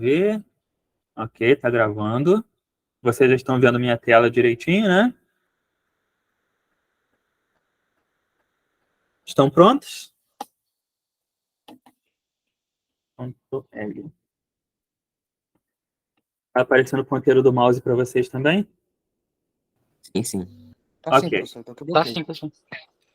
ver. Ok, tá gravando. Vocês já estão vendo minha tela direitinho, né? Estão prontos? Ctrl L. Tá aparecendo o ponteiro do mouse para vocês também? Sim, sim. Tá sim, Ok. professor, tá tudo Tá ok. sim, professor.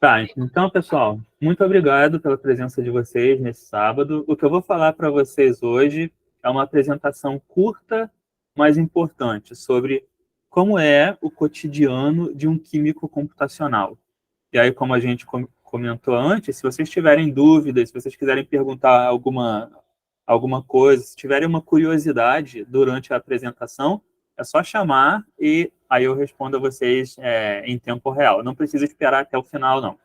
Tá, então, pessoal, muito obrigado pela presença de vocês nesse sábado. O que eu vou falar para vocês hoje é uma apresentação curta, mas importante, sobre como é o cotidiano de um químico computacional. E aí, como a gente comentou antes, se vocês tiverem dúvidas, se vocês quiserem perguntar alguma coisa, se tiverem uma curiosidade durante a apresentação, é só chamar e aí eu respondo a vocês em tempo real. Não precisa esperar até o final, não.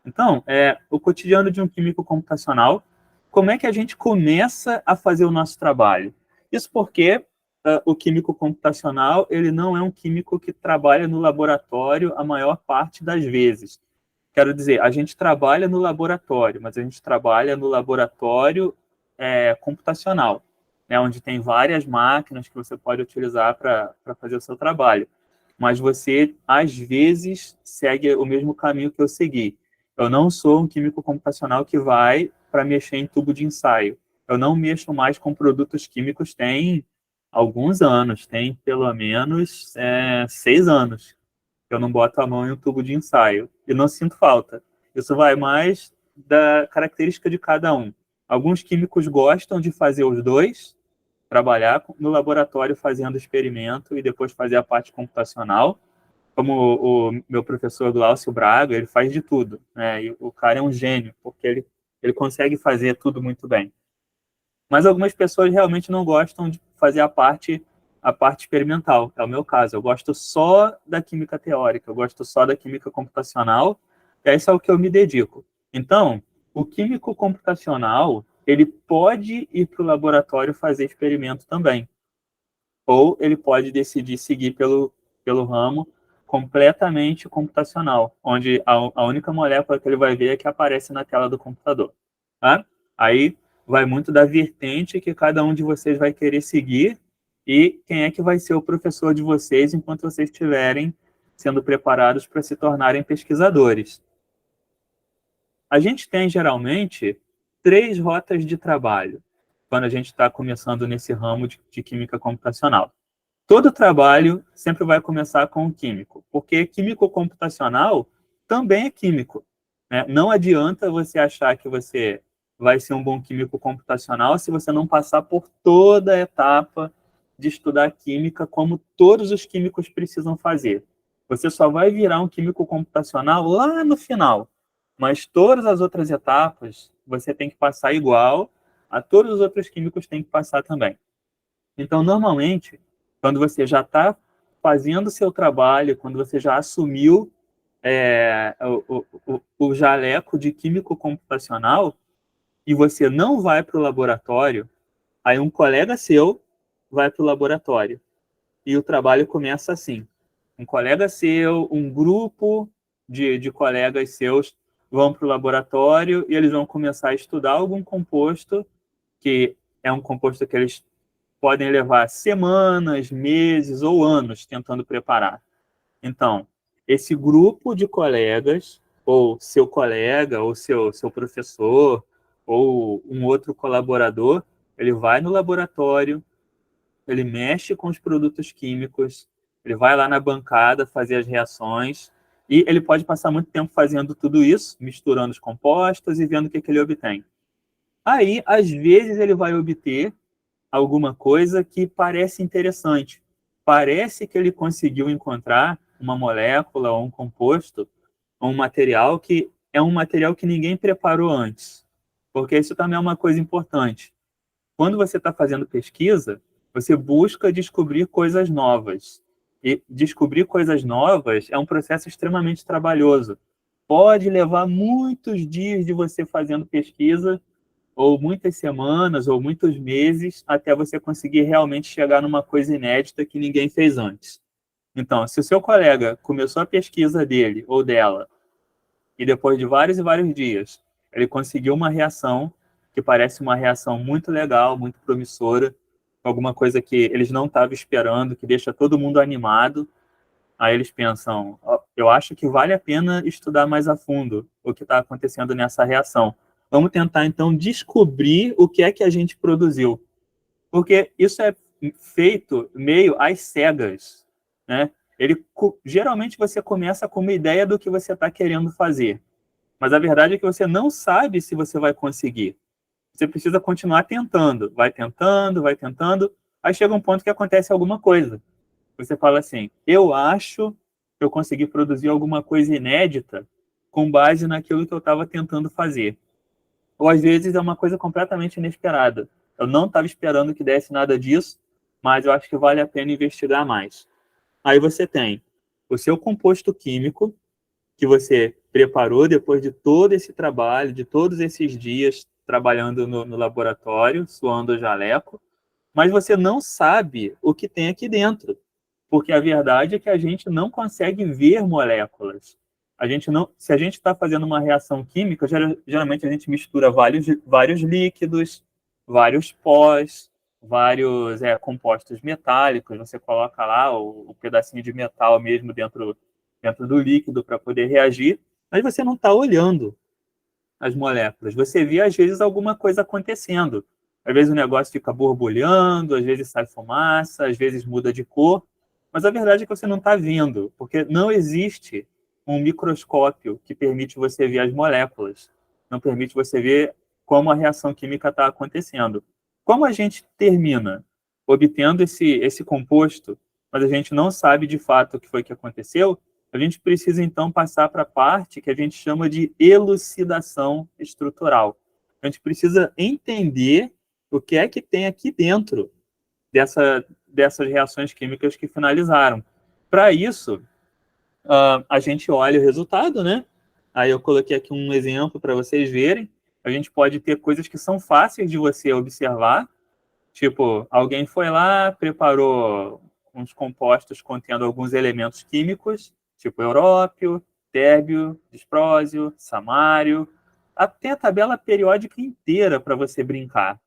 Então, o cotidiano de um químico computacional, como é que a gente começa a fazer o nosso trabalho? Isso porque o químico computacional, ele não é um químico que trabalha no laboratório a maior parte das vezes. Quero dizer, a gente trabalha no laboratório, mas a gente trabalha no laboratório computacional, né, onde tem várias máquinas que você pode utilizar para fazer o seu trabalho. Mas você, às vezes, segue o mesmo caminho que eu segui. Eu não sou um químico computacional que vai para mexer em tubo de ensaio. Eu não mexo mais com produtos químicos tem alguns anos, tem pelo menos 6 anos que eu não boto a mão em um tubo de ensaio. E não sinto falta. Isso vai mais da característica de cada um. Alguns químicos gostam de fazer os dois, trabalhar no laboratório fazendo experimento e depois fazer a parte computacional, como o meu professor Glaucio Braga, ele faz de tudo, né? E o cara é um gênio, porque ele consegue fazer tudo muito bem. Mas algumas pessoas realmente não gostam de fazer a parte experimental. É o meu caso. Eu gosto só da química teórica, eu gosto só da química computacional, e é isso ao que eu me dedico. Então, o químico computacional, ele pode ir para o laboratório fazer experimento também. Ou ele pode decidir seguir pelo ramo completamente computacional, onde a única molécula que ele vai ver é que aparece na tela do computador. Tá? Aí vai muito da vertente que cada um de vocês vai querer seguir e quem é que vai ser o professor de vocês enquanto vocês estiverem sendo preparados para se tornarem pesquisadores. A gente tem, geralmente, 3 rotas de trabalho quando a gente está começando nesse ramo de química computacional. Todo trabalho sempre vai começar com um químico, porque químico computacional também é químico, né? Não adianta você achar que você vai ser um bom químico computacional se você não passar por toda a etapa de estudar química, como todos os químicos precisam fazer. Você só vai virar um químico computacional lá no final, mas todas as outras etapas você tem que passar igual a todos os outros químicos têm que passar também. Então, normalmente, quando você já está fazendo o seu trabalho, quando você já assumiu o jaleco de químico computacional e você não vai para o laboratório, aí um colega seu vai para o laboratório e o trabalho começa assim. Um colega seu, um grupo de colegas seus vão para o laboratório e eles vão começar a estudar algum composto que é um composto que eles podem levar semanas, meses ou anos tentando preparar. Então, esse grupo de colegas, ou seu colega, ou seu professor, ou um outro colaborador, ele vai no laboratório, ele mexe com os produtos químicos, ele vai lá na bancada fazer as reações, e ele pode passar muito tempo fazendo tudo isso, misturando os compostos e vendo o que ele obtém. Aí, às vezes, ele vai obter alguma coisa que parece interessante. Parece que ele conseguiu encontrar uma molécula ou um composto, ou um material que é um material que ninguém preparou antes. Porque isso também é uma coisa importante. Quando você está fazendo pesquisa, você busca descobrir coisas novas. E descobrir coisas novas é um processo extremamente trabalhoso. Pode levar muitos dias de você fazendo pesquisa ou muitas semanas, ou muitos meses, até você conseguir realmente chegar numa coisa inédita que ninguém fez antes. Então, se o seu colega começou a pesquisa dele ou dela, e depois de vários e vários dias, ele conseguiu uma reação que parece uma reação muito legal, muito promissora, alguma coisa que eles não estavam esperando, que deixa todo mundo animado. Aí eles pensam, "Ó, eu acho que vale a pena estudar mais a fundo o que está acontecendo nessa reação. Vamos tentar, então, descobrir o que é que a gente produziu. Porque isso é feito meio às cegas, né? Geralmente você começa com uma ideia do que você está querendo fazer, mas a verdade é que você não sabe se você vai conseguir. Você precisa continuar tentando, vai tentando, aí chega um ponto que acontece alguma coisa. Você fala assim, eu acho que eu consegui produzir alguma coisa inédita com base naquilo que eu estava tentando fazer. Ou às vezes é uma coisa completamente inesperada. Eu não estava esperando que desse nada disso, mas eu acho que vale a pena investigar mais. Aí você tem o seu composto químico, que você preparou depois de todo esse trabalho, de todos esses dias trabalhando no laboratório, suando o jaleco, mas você não sabe o que tem aqui dentro, porque a verdade é que a gente não consegue ver moléculas. A gente não, se a gente está fazendo uma reação química, geralmente a gente mistura vários líquidos, vários pós, vários compostos metálicos. Você coloca lá o pedacinho de metal mesmo dentro do líquido para poder reagir, mas você não está olhando as moléculas. Você vê, às vezes, alguma coisa acontecendo. Às vezes o negócio fica borbulhando, às vezes sai fumaça, às vezes muda de cor, mas a verdade é que você não está vendo, porque não existe um microscópio que permite você ver as moléculas, não permite você ver como a reação química está acontecendo. Como a gente termina obtendo esse composto, mas a gente não sabe de fato o que foi que aconteceu, a gente precisa, então, passar para a parte que a gente chama de elucidação estrutural. A gente precisa entender o que é que tem aqui dentro dessas reações químicas que finalizaram. Para isso, a gente olha o resultado, né? Aí eu coloquei aqui um exemplo para vocês verem. A gente pode ter coisas que são fáceis de você observar, tipo, alguém foi lá, preparou uns compostos contendo alguns elementos químicos, tipo európio, térbio, disprósio, samário, até a tabela periódica inteira para você brincar.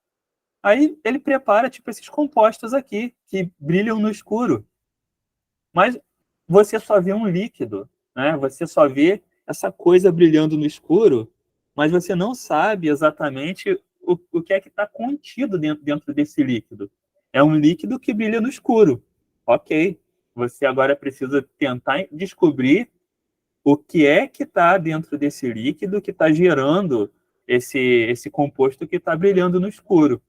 Aí ele prepara tipo esses compostos aqui que brilham no escuro, mas você só vê um líquido, né? Você só vê essa coisa brilhando no escuro, mas você não sabe exatamente o que é que está contido dentro desse líquido. É um líquido que brilha no escuro. Ok. Você agora precisa tentar descobrir o que é que está dentro desse líquido que está gerando esse composto que está brilhando no escuro.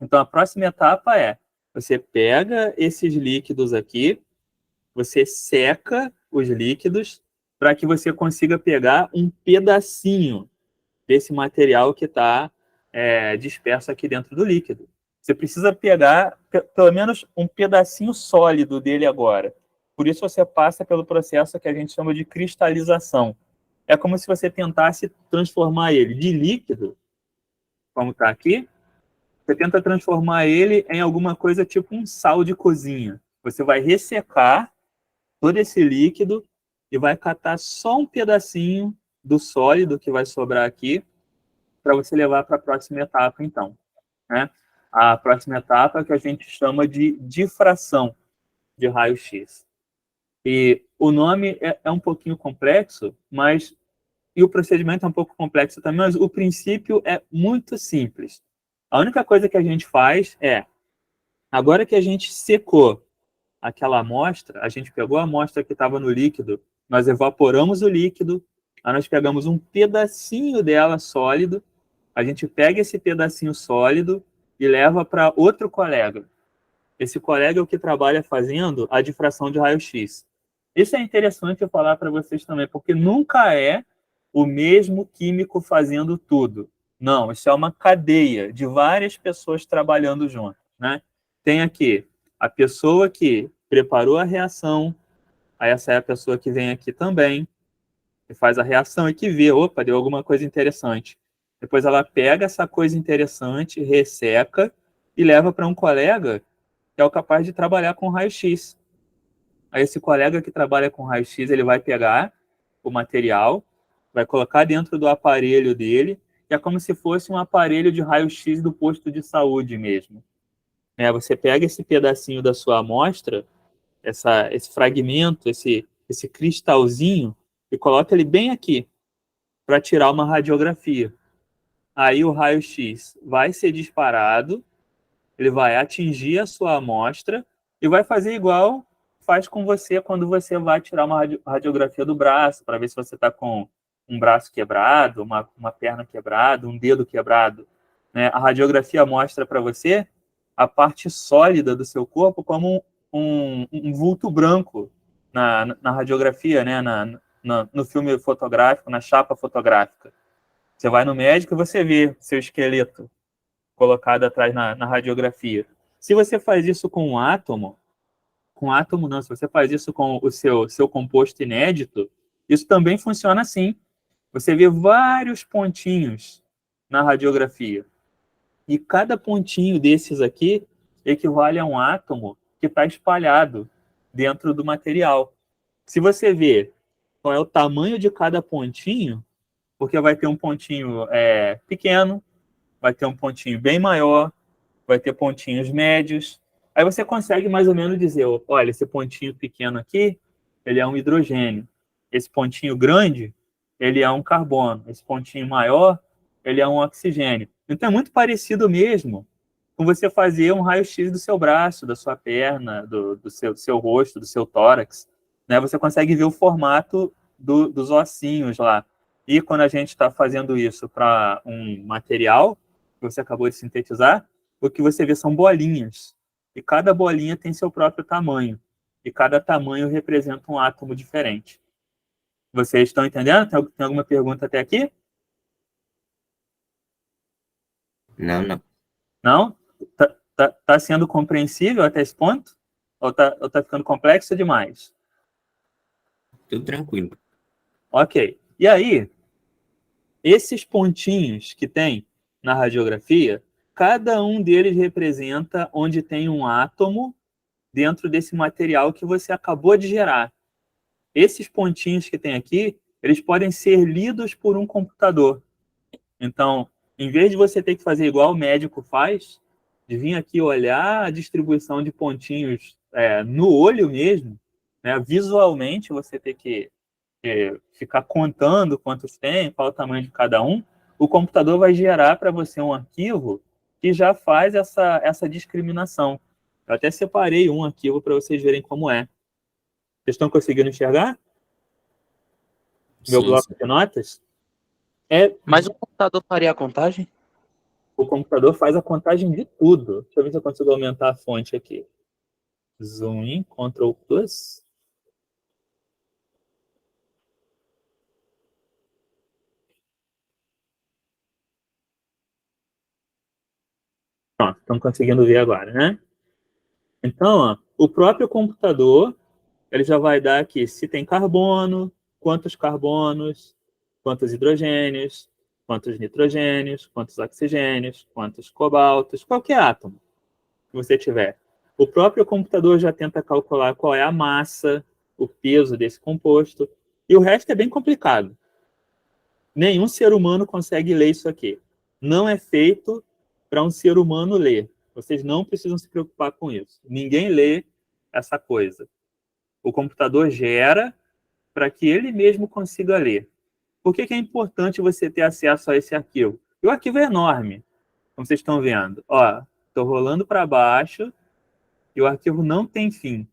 Então, a próxima etapa é, você pega esses líquidos aqui, você seca os líquidos para que você consiga pegar um pedacinho desse material que está disperso aqui dentro do líquido. Você precisa pegar pelo menos um pedacinho sólido dele agora. Por isso você passa pelo processo que a gente chama de cristalização. É como se você tentasse transformar ele de líquido, como está aqui, você tenta transformar ele em alguma coisa tipo um sal de cozinha. Você vai ressecar todo esse líquido e vai catar só um pedacinho do sólido que vai sobrar aqui para você levar para a próxima etapa, então, né? A próxima etapa é que a gente chama de difração de raio-x. E o nome é um pouquinho complexo, e o procedimento é um pouco complexo também, mas o princípio é muito simples. A única coisa que a gente faz é, agora que a gente secou aquela amostra, a gente pegou a amostra que estava no líquido, nós evaporamos o líquido, aí nós pegamos um pedacinho dela sólido, a gente pega esse pedacinho sólido e leva para outro colega. Esse colega é o que trabalha fazendo a difração de raio-x. Isso é interessante eu falar para vocês também, porque nunca é o mesmo químico fazendo tudo. Não, isso é uma cadeia de várias pessoas trabalhando juntas, né? Tem aqui a pessoa que preparou a reação, aí essa é a pessoa que vem aqui também, que faz a reação e que vê, opa, deu alguma coisa interessante. Depois ela pega essa coisa interessante, resseca e leva para um colega que é o capaz de trabalhar com raio-x. Aí esse colega que trabalha com raio-x, ele vai pegar o material, vai colocar dentro do aparelho dele, que é como se fosse um aparelho de raio-x do posto de saúde mesmo. Você pega esse pedacinho da sua amostra, esse fragmento, esse cristalzinho, e coloca ele bem aqui, para tirar uma radiografia. Aí o raio-x vai ser disparado, ele vai atingir a sua amostra e vai fazer igual faz com você quando você vai tirar uma radiografia do braço, para ver se você está com um braço quebrado, uma perna quebrada, um dedo quebrado. Né? A radiografia mostra para você a parte sólida do seu corpo como um vulto branco na radiografia, né? No filme fotográfico, na chapa fotográfica. Você vai no médico e você vê seu esqueleto colocado atrás na radiografia. Se você faz isso com átomo não, se você faz isso com o seu composto inédito, isso também funciona assim. Você vê vários pontinhos na radiografia. E cada pontinho desses aqui equivale a um átomo que está espalhado dentro do material. Se você vê qual é o tamanho de cada pontinho, porque vai ter um pontinho pequeno, vai ter um pontinho bem maior, vai ter pontinhos médios. Aí você consegue mais ou menos dizer, olha, esse pontinho pequeno aqui, ele é um hidrogênio. Esse pontinho grande, ele é um carbono. Esse pontinho maior, ele é um oxigênio. Então é muito parecido mesmo com você fazer um raio-x do seu braço, da sua perna, do seu rosto, do seu tórax. Né? Você consegue ver o formato dos ossinhos lá. E quando a gente está fazendo isso para um material que você acabou de sintetizar, o que você vê são bolinhas. E cada bolinha tem seu próprio tamanho. E cada tamanho representa um átomo diferente. Vocês estão entendendo? Tem alguma pergunta até aqui? Não, não. Não? Tá sendo compreensível até esse ponto? Ou tá ficando complexo demais? Tudo tranquilo. Ok. E aí, esses pontinhos que tem na radiografia, cada um deles representa onde tem um átomo dentro desse material que você acabou de gerar. Esses pontinhos que tem aqui, eles podem ser lidos por um computador. Então, em vez de você ter que fazer igual o médico faz, de vir aqui olhar a distribuição de pontinhos no olho mesmo, né, visualmente você ter que ficar contando quantos tem, qual o tamanho de cada um, o computador vai gerar para você um arquivo que já faz essa discriminação. Eu até separei um arquivo para vocês verem como é. Vocês estão conseguindo enxergar? Meu Sim, bloco sim. de notas? Mas o computador faria a contagem? O computador faz a contagem de tudo. Deixa eu ver se eu consigo aumentar a fonte aqui. Zoom in, Ctrl Plus. Pronto, estão conseguindo ver agora, né? Então, o próprio computador, ele já vai dar aqui se tem carbono, quantos carbonos, quantos hidrogênios, quantos nitrogênios, quantos oxigênios, quantos cobaltos, qualquer átomo que você tiver. O próprio computador já tenta calcular qual é a massa, o peso desse composto, e o resto é bem complicado. Nenhum ser humano consegue ler isso aqui. Não é feito para um ser humano ler. Vocês não precisam se preocupar com isso. Ninguém lê essa coisa. O computador gera para que ele mesmo consiga ler. Por que é importante você ter acesso a esse arquivo? E o arquivo é enorme, como vocês estão vendo. Estou rolando para baixo e o arquivo não tem fim.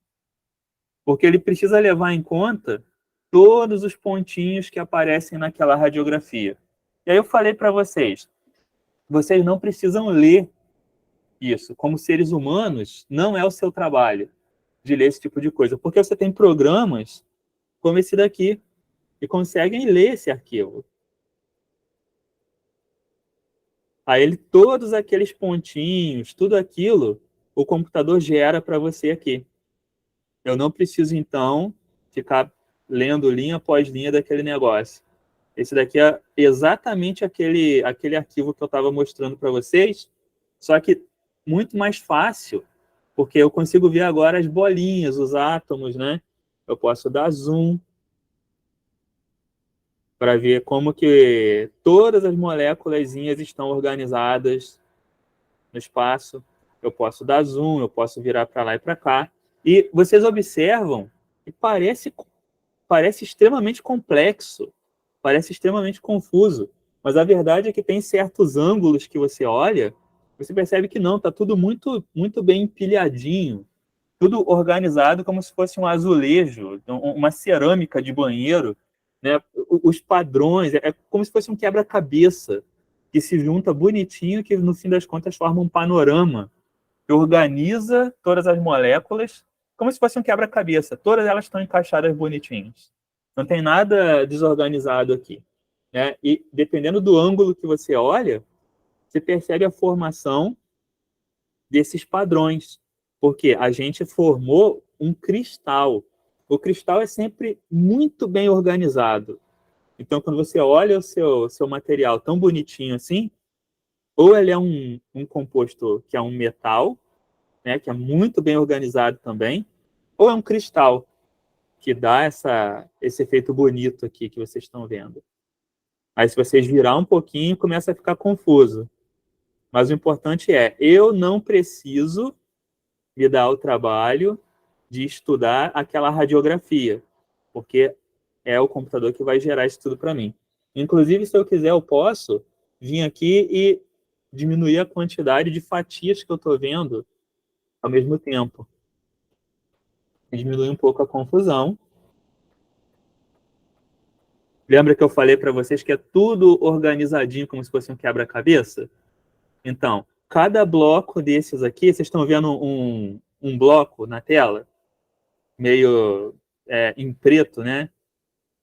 Porque ele precisa levar em conta todos os pontinhos que aparecem naquela radiografia. E aí eu falei para vocês não precisam ler isso. Como seres humanos, não é o seu trabalho de ler esse tipo de coisa, porque você tem programas como esse daqui, que conseguem ler esse arquivo. Aí todos aqueles pontinhos, tudo aquilo, o computador gera para você aqui. Eu não preciso, então, ficar lendo linha após linha daquele negócio. Esse daqui é exatamente aquele arquivo que eu estava mostrando para vocês, só que muito mais fácil, porque eu consigo ver agora as bolinhas, os átomos, né? Eu posso dar zoom para ver como que todas as moléculas estão organizadas no espaço. eu posso dar zoom, eu posso virar para lá e para cá. E vocês observam que parece extremamente complexo, parece extremamente confuso, mas a verdade é que tem certos ângulos que você olha, você percebe que não, está tudo muito, muito bem empilhadinho, tudo organizado como se fosse um azulejo, uma cerâmica de banheiro, né? Os padrões, é como se fosse um quebra-cabeça que se junta bonitinho, que no fim das contas forma um panorama que organiza todas as moléculas como se fosse um quebra-cabeça. Todas elas estão encaixadas bonitinhas. Não tem nada desorganizado aqui, né? E dependendo do ângulo que você olha, você percebe a formação desses padrões, porque a gente formou um cristal. O cristal é sempre muito bem organizado. Então, quando você olha o seu material tão bonitinho assim, ou ele é um composto que é um metal, né, que é muito bem organizado também, ou é um cristal, que dá esse efeito bonito aqui que vocês estão vendo. Aí, se vocês virar um pouquinho, começa a ficar confuso. Mas o importante é, eu não preciso me dar o trabalho de estudar aquela radiografia, porque é o computador que vai gerar isso tudo para mim. Inclusive, se eu quiser, eu posso vir aqui e diminuir a quantidade de fatias que eu estou vendo ao mesmo tempo. Diminuir um pouco a confusão. Lembra que eu falei para vocês que é tudo organizadinho, como se fosse um quebra-cabeça? Então, cada bloco desses aqui, vocês estão vendo um bloco na tela? Meio em preto, né?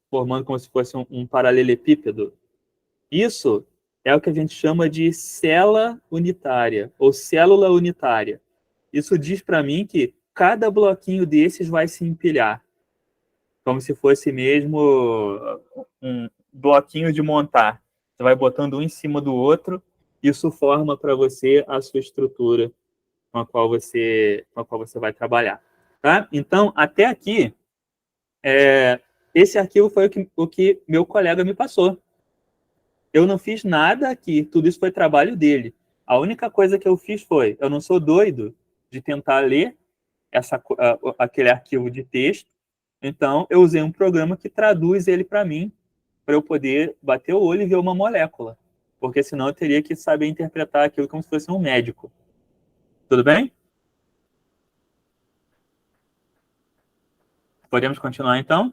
Formando como se fosse um paralelepípedo. Isso é o que a gente chama de célula unitária, ou célula unitária. Isso diz para mim que cada bloquinho desses vai se empilhar, como se fosse mesmo um bloquinho de montar. Você vai botando um em cima do outro, isso forma para você a sua estrutura com a qual você vai trabalhar. Tá? Então, até aqui, esse arquivo foi o que meu colega me passou. Eu não fiz nada aqui, tudo isso foi trabalho dele. A única coisa que eu fiz foi, eu não sou doido de tentar ler aquele arquivo de texto, então eu usei um programa que traduz ele para mim, para eu poder bater o olho e ver uma molécula, porque senão eu teria que saber interpretar aquilo como se fosse um médico. Tudo bem? Podemos continuar então?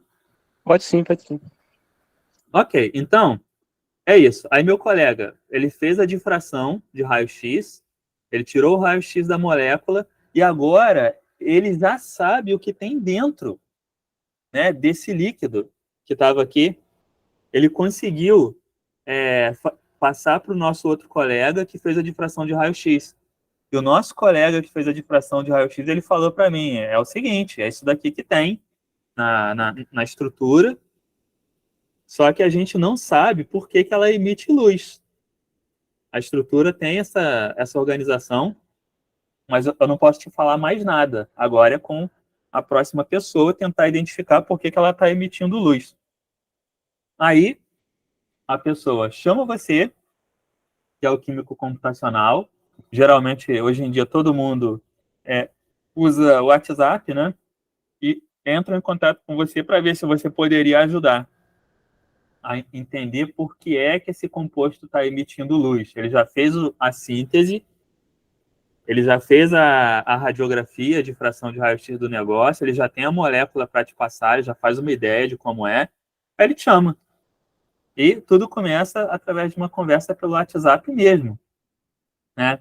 Pode sim, pode sim. Ok, então, é isso. Aí meu colega, ele fez a difração de raio-x, ele tirou o raio-x da molécula e agora ele já sabe o que tem dentro, né, desse líquido que estava aqui. Ele conseguiu passar para o nosso outro colega que fez a difração de raio-x. E o nosso colega que fez a difração de raio-x, ele falou para mim, é o seguinte, é isso daqui que tem na estrutura, só que a gente não sabe por que ela emite luz. A estrutura tem essa organização, mas eu não posso te falar mais nada. Agora é com a próxima pessoa tentar identificar por que ela está emitindo luz. Aí, a pessoa chama você, que é o químico computacional. Geralmente, hoje em dia, todo mundo usa o WhatsApp, né? E entra em contato com você para ver se você poderia ajudar a entender por que é que esse composto está emitindo luz. Ele já fez a síntese, ele já fez a radiografia de fração de raio-x do negócio, ele já tem a molécula para te passar, ele já faz uma ideia de como é, aí ele te chama. E tudo começa através de uma conversa pelo WhatsApp mesmo, né?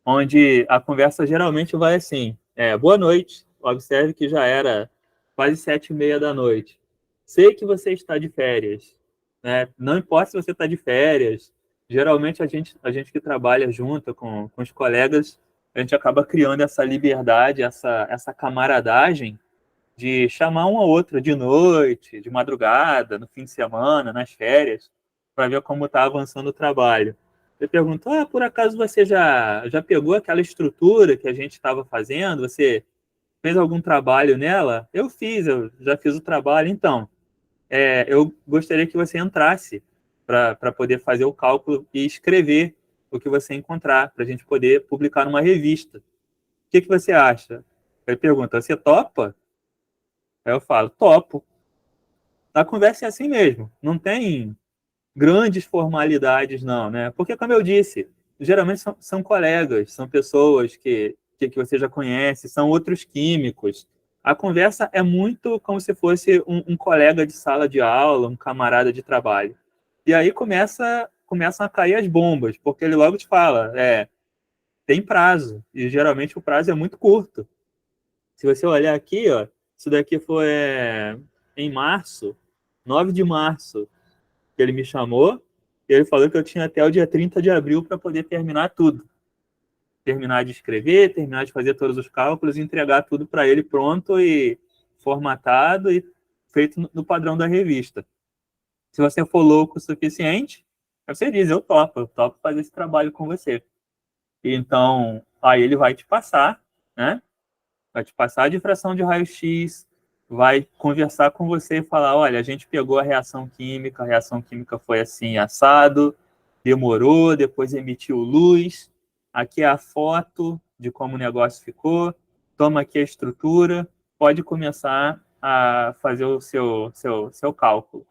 Onde a conversa geralmente vai assim, boa noite, observe que já era quase 7h30 da noite. Sei que você está de férias, né? Não importa se você está de férias, geralmente a gente que trabalha junto com os colegas, a gente acaba criando essa liberdade, essa camaradagem de chamar um ao outro de noite, de madrugada, no fim de semana, nas férias, para ver como está avançando o trabalho. Você perguntou, por acaso você já pegou aquela estrutura que a gente estava fazendo? Você fez algum trabalho nela? Eu já fiz o trabalho. Então, eu gostaria que você entrasse para poder fazer o cálculo e escrever o que você encontrar, para a gente poder publicar numa revista. que você acha? Ele pergunta, você topa? Aí eu falo, topo. A conversa é assim mesmo, não tem grandes formalidades não, né? Porque, como eu disse, geralmente são colegas, são pessoas que você já conhece, são outros químicos. A conversa é muito como se fosse um colega de sala de aula, um camarada de trabalho. E aí começam a cair as bombas, porque ele logo te fala, tem prazo, e geralmente o prazo é muito curto. Se você olhar aqui, ó, isso daqui foi em março, 9 de março, que ele me chamou, e ele falou que eu tinha até o dia 30 de abril para poder terminar tudo. Terminar de escrever, terminar de fazer todos os cálculos e entregar tudo para ele pronto e formatado e feito no padrão da revista. Se você for louco o suficiente, você diz, eu topo fazer esse trabalho com você. Então, aí ele vai te passar, né? Vai te passar a difração de raio-x, vai conversar com você e falar, olha, a gente pegou a reação química foi assim, assado, demorou, depois emitiu luz, aqui é a foto de como o negócio ficou, toma aqui a estrutura, pode começar a fazer o seu cálculo.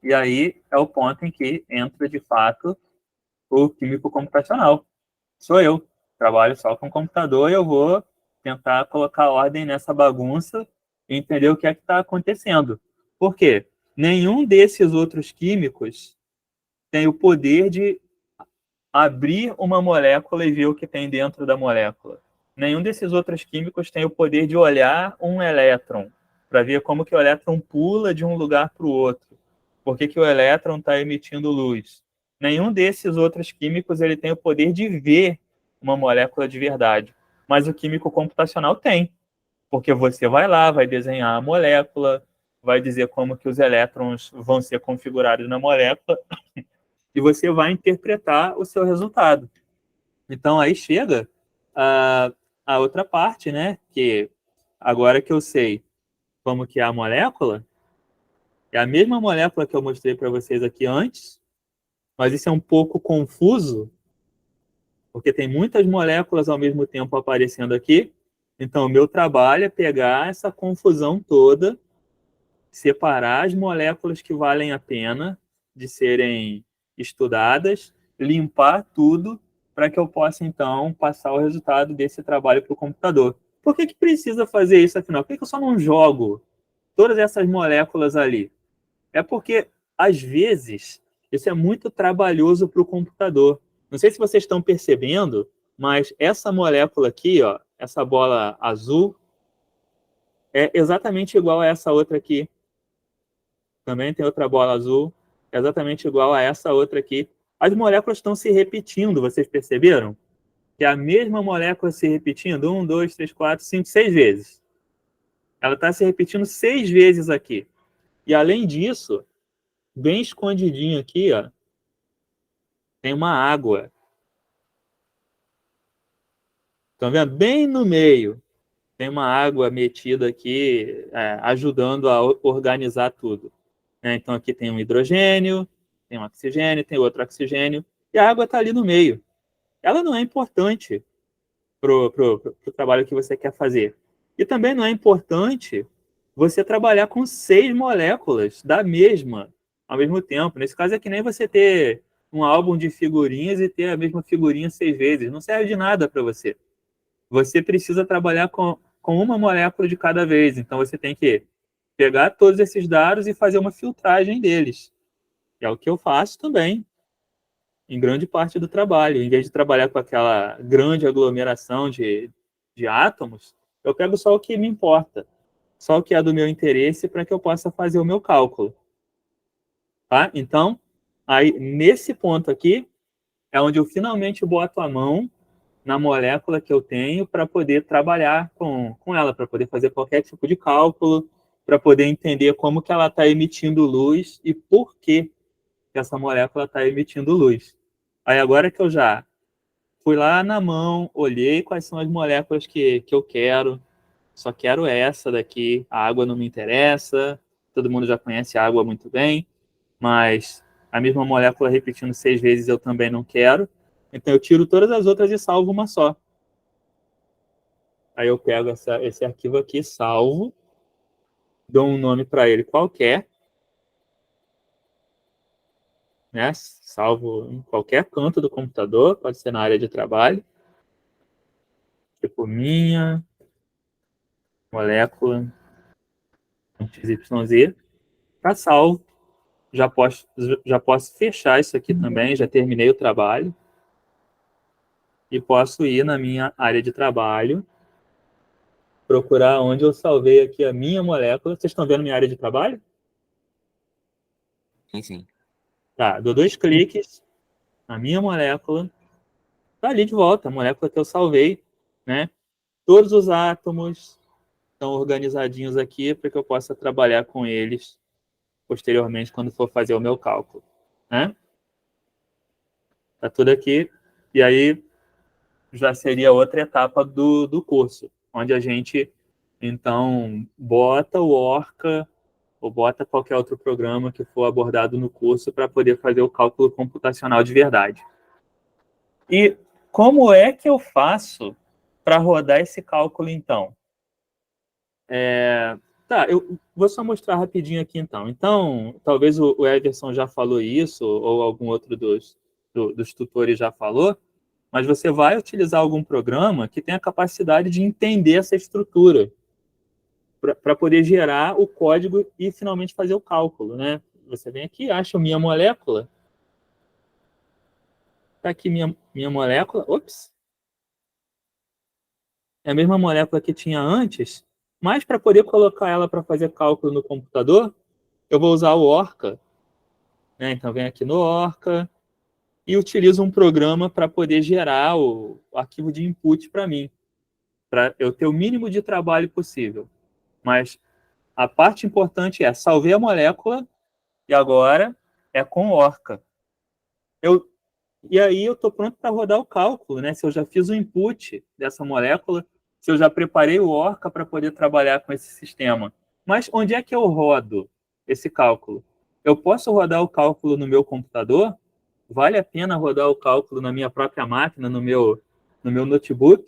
E aí é o ponto em que entra, de fato, o químico computacional. Sou eu, trabalho só com computador e eu vou tentar colocar ordem nessa bagunça e entender o que é que está acontecendo. Por quê? Nenhum desses outros químicos tem o poder de abrir uma molécula e ver o que tem dentro da molécula. Nenhum desses outros químicos tem o poder de olhar um elétron para ver como que o elétron pula de um lugar para o outro. Por que o elétron está emitindo luz? Nenhum desses outros químicos ele tem o poder de ver uma molécula de verdade. Mas o químico computacional tem. Porque você vai lá, vai desenhar a molécula, vai dizer como que os elétrons vão ser configurados na molécula e você vai interpretar o seu resultado. Então, aí chega a outra parte, né? Que agora que eu sei como que é a molécula, é a mesma molécula que eu mostrei para vocês aqui antes, mas isso é um pouco confuso, porque tem muitas moléculas ao mesmo tempo aparecendo aqui. Então, o meu trabalho é pegar essa confusão toda, separar as moléculas que valem a pena de serem estudadas, limpar tudo para que eu possa, então, passar o resultado desse trabalho para o computador. Por que precisa fazer isso, afinal? Por que eu só não jogo todas essas moléculas ali? É porque, às vezes, isso é muito trabalhoso para o computador. Não sei se vocês estão percebendo, mas essa molécula aqui, ó, essa bola azul, é exatamente igual a essa outra aqui. Também tem outra bola azul, é exatamente igual a essa outra aqui. As moléculas estão se repetindo, vocês perceberam? Que é a mesma molécula se repetindo 1, 2, 3, 4, 5, 6 vezes. Ela está se repetindo 6 vezes aqui. E, além disso, bem escondidinho aqui, ó, tem uma água. Estão vendo? Bem no meio tem uma água metida aqui, ajudando a organizar tudo. Então, aqui tem um hidrogênio, tem um oxigênio, tem outro oxigênio, e a água está ali no meio. Ela não é importante para o trabalho que você quer fazer. E também não é importante você trabalhar com 6 moléculas da mesma, ao mesmo tempo. Nesse caso, é que nem você ter um álbum de figurinhas e ter a mesma figurinha 6 vezes. Não serve de nada para você. Você precisa trabalhar com uma molécula de cada vez. Então, você tem que pegar todos esses dados e fazer uma filtragem deles. É o que eu faço também, em grande parte do trabalho. Em vez de trabalhar com aquela grande aglomeração de átomos, eu pego só o que me importa, só o que é do meu interesse para que eu possa fazer o meu cálculo. Tá? Então, aí, nesse ponto aqui, é onde eu finalmente boto a mão na molécula que eu tenho para poder trabalhar com ela, para poder fazer qualquer tipo de cálculo, para poder entender como que ela está emitindo luz e por que essa molécula está emitindo luz. Aí agora que eu já fui lá na mão, olhei quais são as moléculas que eu quero, só quero essa daqui, a água não me interessa, todo mundo já conhece a água muito bem, mas a mesma molécula repetindo 6 vezes eu também não quero, então eu tiro todas as outras e salvo uma só. Aí eu pego esse arquivo aqui, salvo, dou um nome para ele qualquer, né? Salvo em qualquer canto do computador, pode ser na área de trabalho, tipo minha molécula XYZ, tá salvo. Já posso fechar isso aqui também, já terminei o trabalho. E posso ir na minha área de trabalho, procurar onde eu salvei aqui a minha molécula. Vocês estão vendo minha área de trabalho? Sim, sim. Tá, dou 2 cliques, a minha molécula tá ali de volta, a molécula que eu salvei, né? Todos os átomos estão organizadinhos aqui para que eu possa trabalhar com eles posteriormente quando for fazer o meu cálculo, né? Tá tudo aqui. E aí já seria outra etapa do curso, onde a gente, então, bota o Orca ou bota qualquer outro programa que for abordado no curso para poder fazer o cálculo computacional de verdade. E como é que eu faço para rodar esse cálculo, então? Tá, eu vou só mostrar rapidinho aqui, então. Então, talvez o Everson já falou isso, ou algum outro dos tutores já falou, mas você vai utilizar algum programa que tenha a capacidade de entender essa estrutura para poder gerar o código e finalmente fazer o cálculo, né? Você vem aqui, acha minha molécula, tá aqui minha molécula, ops, é a mesma molécula que tinha antes, mas para poder colocar ela para fazer cálculo no computador, eu vou usar o Orca, né? Então vem aqui no Orca e utilizo um programa para poder gerar o arquivo de input para mim, para eu ter o mínimo de trabalho possível. Mas a parte importante é salvei a molécula e agora é com Orca. E aí eu estou pronto para rodar o cálculo, né? Se eu já fiz o input dessa molécula, se eu já preparei o Orca para poder trabalhar com esse sistema. Mas onde é que eu rodo esse cálculo? Eu posso rodar o cálculo no meu computador? Vale a pena rodar o cálculo na minha própria máquina, no meu notebook?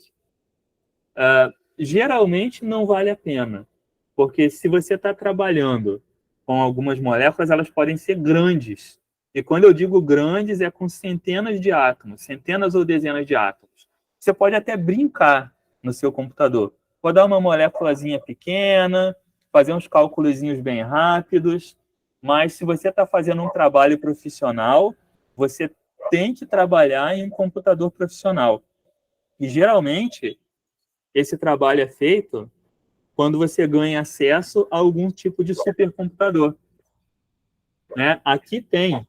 Geralmente não vale a pena, porque se você está trabalhando com algumas moléculas, elas podem ser grandes. E quando eu digo grandes, é com centenas de átomos, centenas ou dezenas de átomos. Você pode até brincar no seu computador. Rodar uma moléculazinha pequena, fazer uns cálculozinhos bem rápidos, mas se você está fazendo um trabalho profissional, você tem que trabalhar em um computador profissional. E geralmente esse trabalho é feito quando você ganha acesso a algum tipo de supercomputador, né? Aqui tem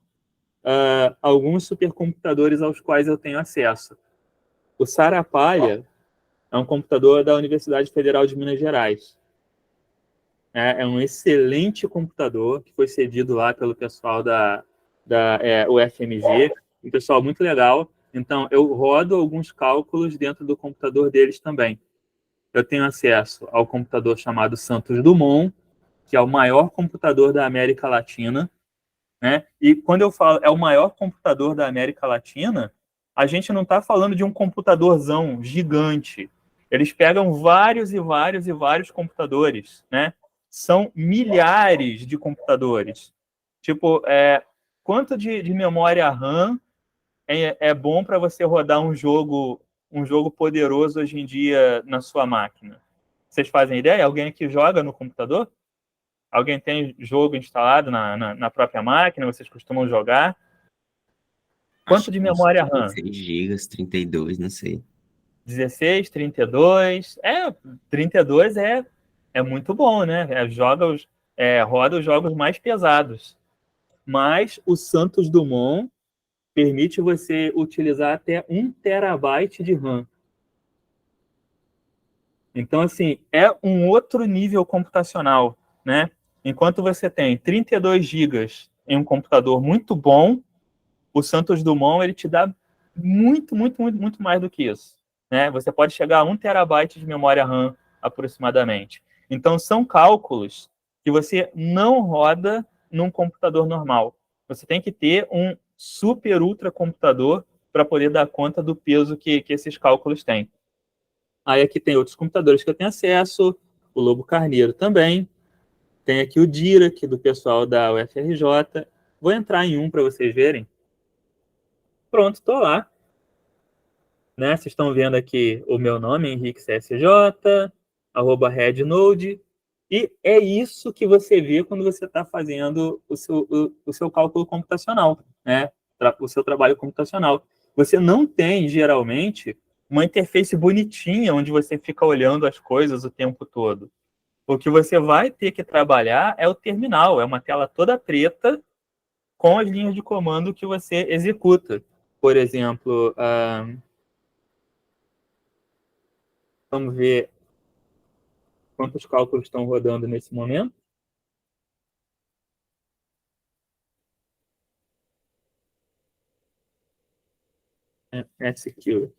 alguns supercomputadores aos quais eu tenho acesso. O Sarapalha é um computador da Universidade Federal de Minas Gerais. É um excelente computador que foi cedido lá pelo pessoal da UFMG, um pessoal muito legal. Então, eu rodo alguns cálculos dentro do computador deles também. Eu tenho acesso ao computador chamado Santos Dumont, que é o maior computador da América Latina, né? E quando eu falo é o maior computador da América Latina, a gente não está falando de um computadorzão gigante. Eles pegam vários e vários e vários computadores, né? São milhares de computadores. Tipo, quanto de memória RAM é bom para você rodar um jogo poderoso hoje em dia na sua máquina? Vocês fazem ideia? Alguém que joga no computador? Alguém tem jogo instalado na própria máquina? Vocês costumam jogar? Acho Quanto de que uns memória RAM? 16 gigas, 32, não sei. 16, 32? 32 é muito bom, né? Roda os jogos mais pesados. Mas o Santos Dumont permite você utilizar até 1 TB de RAM. Então, assim, é um outro nível computacional, né? Enquanto você tem 32 gigas em um computador muito bom, o Santos Dumont ele te dá muito, muito, muito, muito mais do que isso, né? Você pode chegar a 1 TB de memória RAM aproximadamente. Então, são cálculos que você não roda num computador normal. Você tem que ter um super ultra computador para poder dar conta do peso que esses cálculos têm. Aí aqui tem outros computadores que eu tenho acesso, o Lobo Carneiro também. Tem aqui o Dira, aqui do pessoal da UFRJ. Vou entrar em um para vocês verem. Pronto, estou lá. Né? Vocês estão vendo aqui o meu nome, Henrique CSJ, @rednode. E é isso que você vê quando você está fazendo o seu cálculo computacional, né? O seu trabalho computacional. Você não tem, geralmente, uma interface bonitinha onde você fica olhando as coisas o tempo todo. O que você vai ter que trabalhar é o terminal, é uma tela toda preta com as linhas de comando que você executa. Por exemplo, vamos ver quantos cálculos estão rodando nesse momento. SQ.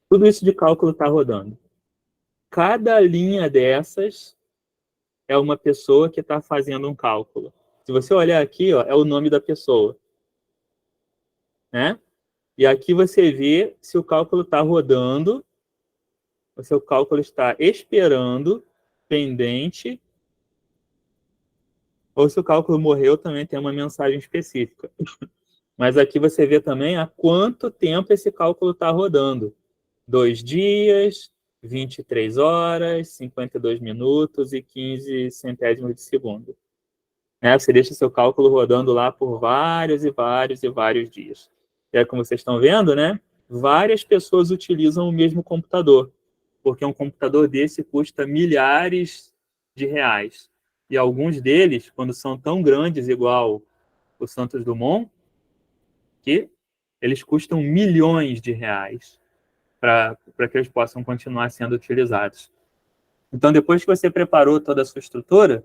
Tudo isso de cálculo está rodando. Cada linha dessas é uma pessoa que está fazendo um cálculo. Se você olhar aqui, ó, é o nome da pessoa. Né? E aqui você vê se o cálculo está rodando, o seu cálculo está esperando, pendente, ou se o cálculo morreu, também tem uma mensagem específica. Mas aqui você vê também há quanto tempo esse cálculo está rodando. 2 dias, 23 horas, 52 minutos e 15 centésimos de segundo. Né? Você deixa seu cálculo rodando lá por vários e vários e vários dias. E aí, como vocês estão vendo, né? Várias pessoas utilizam o mesmo computador, porque um computador desse custa milhares de reais. E alguns deles, quando são tão grandes, igual o Santos Dumont, que eles custam milhões de reais para que eles possam continuar sendo utilizados. Então, depois que você preparou toda a sua estrutura,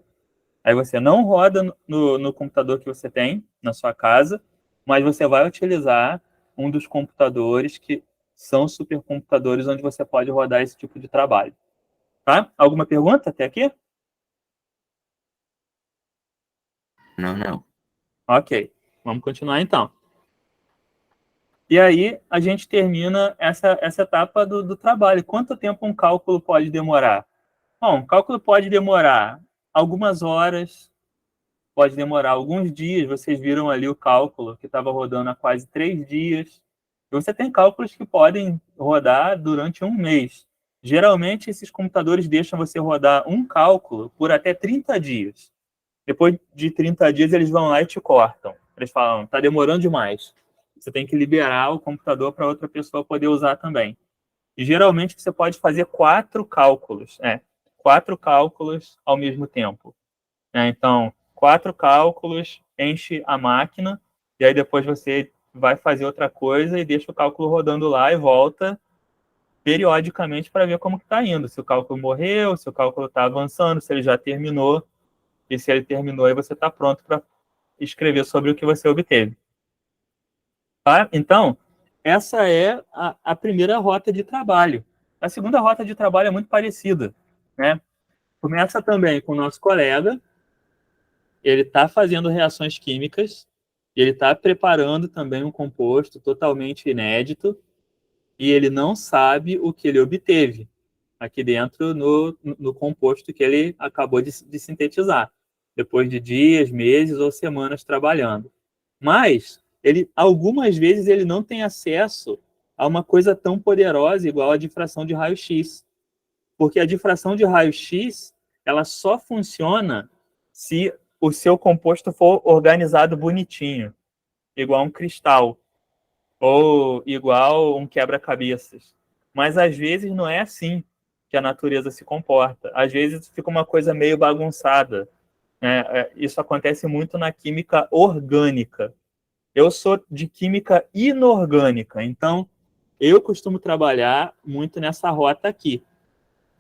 aí você não roda no computador que você tem na sua casa, mas você vai utilizar um dos computadores que são supercomputadores onde você pode rodar esse tipo de trabalho. Tá? Alguma pergunta até aqui? Não. Ok, vamos continuar então. E aí a gente termina essa etapa do trabalho. Quanto tempo um cálculo pode demorar? Bom, o cálculo pode demorar algumas horas, pode demorar alguns dias. Vocês viram ali o cálculo que estava rodando há quase 3 dias. E você tem cálculos que podem rodar durante um mês. Geralmente, esses computadores deixam você rodar um cálculo por até 30 dias. Depois de 30 dias, eles vão lá e te cortam. Eles falam, está demorando demais. Você tem que liberar o computador para outra pessoa poder usar também. E geralmente você pode fazer 4 cálculos. 4 cálculos ao mesmo tempo. Então, 4 cálculos, enche a máquina, e aí depois você vai fazer outra coisa e deixa o cálculo rodando lá e volta periodicamente para ver como está indo. Se o cálculo morreu, se o cálculo está avançando, se ele já terminou. E se ele terminou, aí você está pronto para escrever sobre o que você obteve. Tá? Então, essa é a primeira rota de trabalho. A segunda rota de trabalho é muito parecida. Né? Começa também com o nosso colega, ele está fazendo reações químicas, ele está preparando também um composto totalmente inédito, e ele não sabe o que ele obteve aqui dentro no composto que ele acabou de sintetizar, depois de dias, meses ou semanas trabalhando. Mas, algumas vezes, ele não tem acesso a uma coisa tão poderosa igual a difração de raio-x. Porque a difração de raio-x, ela só funciona se o seu composto for organizado bonitinho, igual um cristal, ou igual um quebra-cabeças. Mas, às vezes, não é assim que a natureza se comporta. Às vezes, fica uma coisa meio bagunçada. Isso acontece muito na química orgânica. Eu sou de química inorgânica, então eu costumo trabalhar muito nessa rota aqui,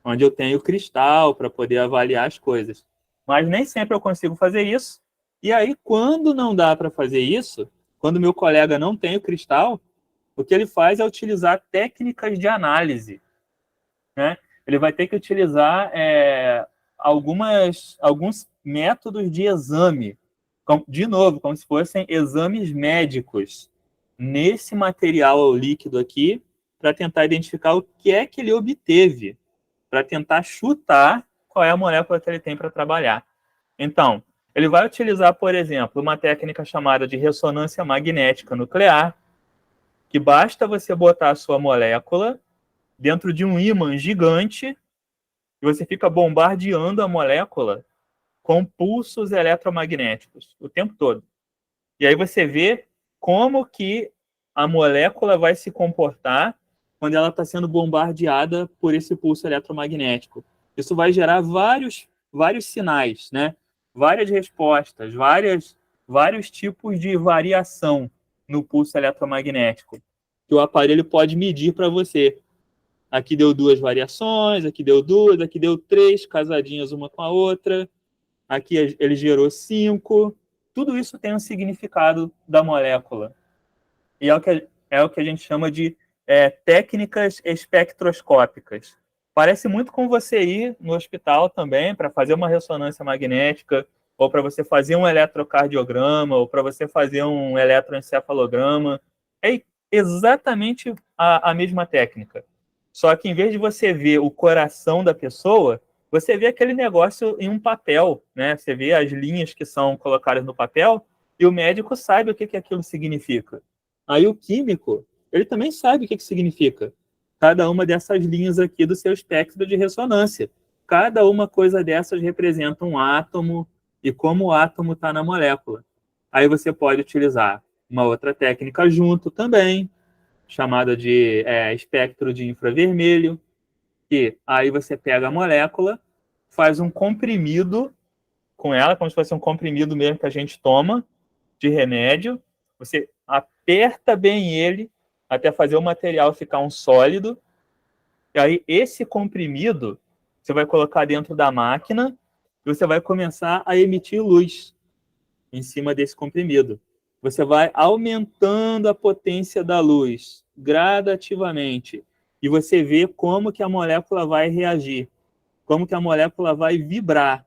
onde eu tenho cristal para poder avaliar as coisas. Mas nem sempre eu consigo fazer isso. E aí, quando não dá para fazer isso, quando meu colega não tem o cristal, o que ele faz é utilizar técnicas de análise. Né? Ele vai ter que utilizar alguns métodos de exame, de novo, como se fossem exames médicos, nesse material líquido aqui, para tentar identificar o que é que ele obteve, para tentar chutar qual é a molécula que ele tem para trabalhar. Então, ele vai utilizar, por exemplo, uma técnica chamada de ressonância magnética nuclear, que basta você botar a sua molécula dentro de um ímã gigante e você fica bombardeando a molécula com pulsos eletromagnéticos o tempo todo. E aí você vê como que a molécula vai se comportar quando ela está sendo bombardeada por esse pulso eletromagnético. Isso vai gerar vários sinais, né? Várias respostas, vários tipos de variação no pulso eletromagnético que o aparelho pode medir para você. Aqui deu 2 variações, aqui deu 2, aqui deu 3 casadinhas uma com a outra, aqui ele gerou 5. Tudo isso tem um significado da molécula. E é o que a gente chama de técnicas espectroscópicas. Parece muito com você ir no hospital também para fazer uma ressonância magnética, ou para você fazer um eletrocardiograma, ou para você fazer um eletroencefalograma. É exatamente a mesma técnica. Só que em vez de você ver o coração da pessoa, você vê aquele negócio em um papel, né? Você vê as linhas que são colocadas no papel e o médico sabe o que aquilo significa. Aí o químico, ele também sabe o que significa cada uma dessas linhas aqui do seu espectro de ressonância. Cada uma coisa dessas representa um átomo e como o átomo está na molécula. Aí você pode utilizar uma outra técnica junto também, chamada de espectro de infravermelho, que aí você pega a molécula, faz um comprimido com ela, como se fosse um comprimido mesmo que a gente toma de remédio, você aperta bem ele até fazer o material ficar um sólido, e aí esse comprimido você vai colocar dentro da máquina e você vai começar a emitir luz em cima desse comprimido. Você vai aumentando a potência da luz gradativamente e você vê como que a molécula vai reagir, como que a molécula vai vibrar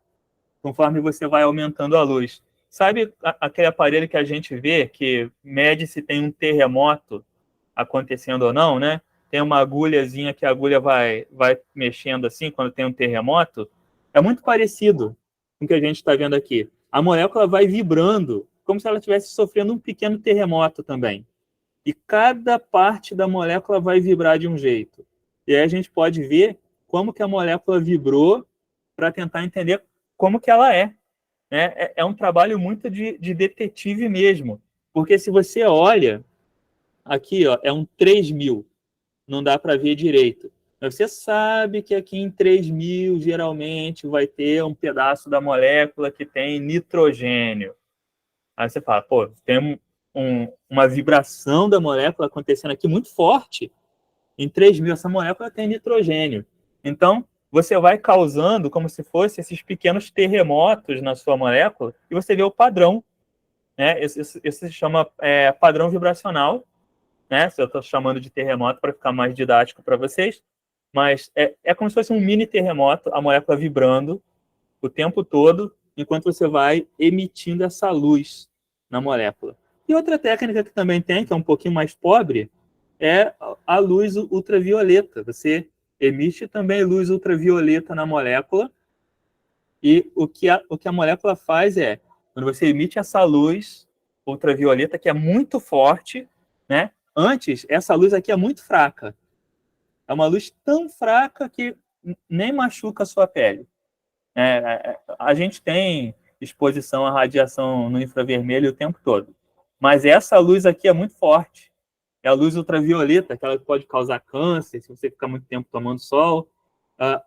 conforme você vai aumentando a luz. Sabe aquele aparelho que a gente vê que mede se tem um terremoto acontecendo ou não, né? Tem uma agulhazinha que a agulha vai mexendo assim quando tem um terremoto. É muito parecido com o que a gente está vendo aqui. A molécula vai vibrando como se ela estivesse sofrendo um pequeno terremoto também. E cada parte da molécula vai vibrar de um jeito. E aí a gente pode ver como que a molécula vibrou para tentar entender como que ela é. Né? É um trabalho muito de detetive mesmo. Porque se você olha, aqui ó, é um 3000, não dá para ver direito. Mas você sabe que aqui em 3000 geralmente vai ter um pedaço da molécula que tem nitrogênio. Aí você fala, pô, tem uma vibração da molécula acontecendo aqui muito forte. Em 3000 essa molécula tem nitrogênio. Então, você vai causando como se fosse esses pequenos terremotos na sua molécula e você vê o padrão. Né? Esse se chama padrão vibracional. Né? Eu estou chamando de terremoto para ficar mais didático para vocês. Mas é como se fosse um mini terremoto, a molécula vibrando o tempo todo, enquanto você vai emitindo essa luz na molécula. E outra técnica que também tem, que é um pouquinho mais pobre, é a luz ultravioleta. Você emite também luz ultravioleta na molécula, e o que a molécula faz é, quando você emite essa luz ultravioleta, que é muito forte, né? Antes, essa luz aqui é muito fraca. É uma luz tão fraca que nem machuca a sua pele. A gente tem exposição à radiação no infravermelho o tempo todo. Mas essa luz aqui é muito forte. É a luz ultravioleta, aquela que pode causar câncer se você ficar muito tempo tomando sol.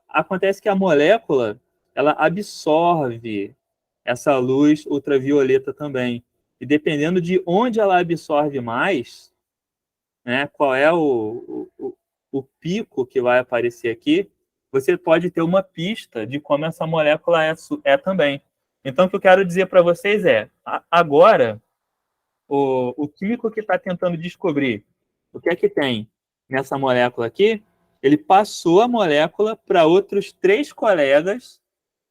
Acontece que a molécula ela absorve essa luz ultravioleta também. E dependendo de onde ela absorve mais, né, qual é o pico que vai aparecer aqui, você pode ter uma pista de como essa molécula é também. Então, o que eu quero dizer para vocês é, agora, o químico que está tentando descobrir o que é que tem nessa molécula aqui, ele passou a molécula para outros 3 colegas,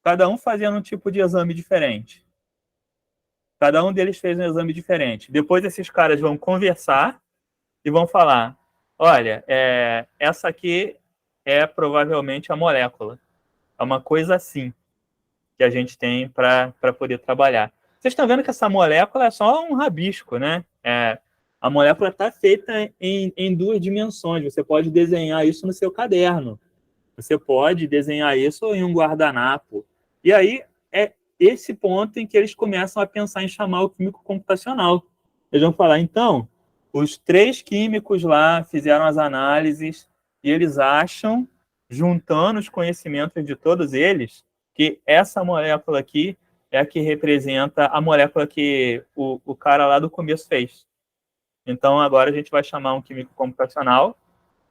cada um fazendo um tipo de exame diferente. Cada um deles fez um exame diferente. Depois, esses caras vão conversar e vão falar, olha, essa aqui é provavelmente a molécula. É uma coisa assim que a gente tem para poder trabalhar. Vocês estão vendo que essa molécula é só um rabisco, né? A molécula está feita em 2 dimensões. Você pode desenhar isso no seu caderno. Você pode desenhar isso em um guardanapo. E aí é esse ponto em que eles começam a pensar em chamar o químico computacional. Eles vão falar, então, os 3 químicos lá fizeram as análises e eles acham, juntando os conhecimentos de todos eles, que essa molécula aqui é a que representa a molécula que o cara lá do começo fez. Então, agora a gente vai chamar um químico computacional,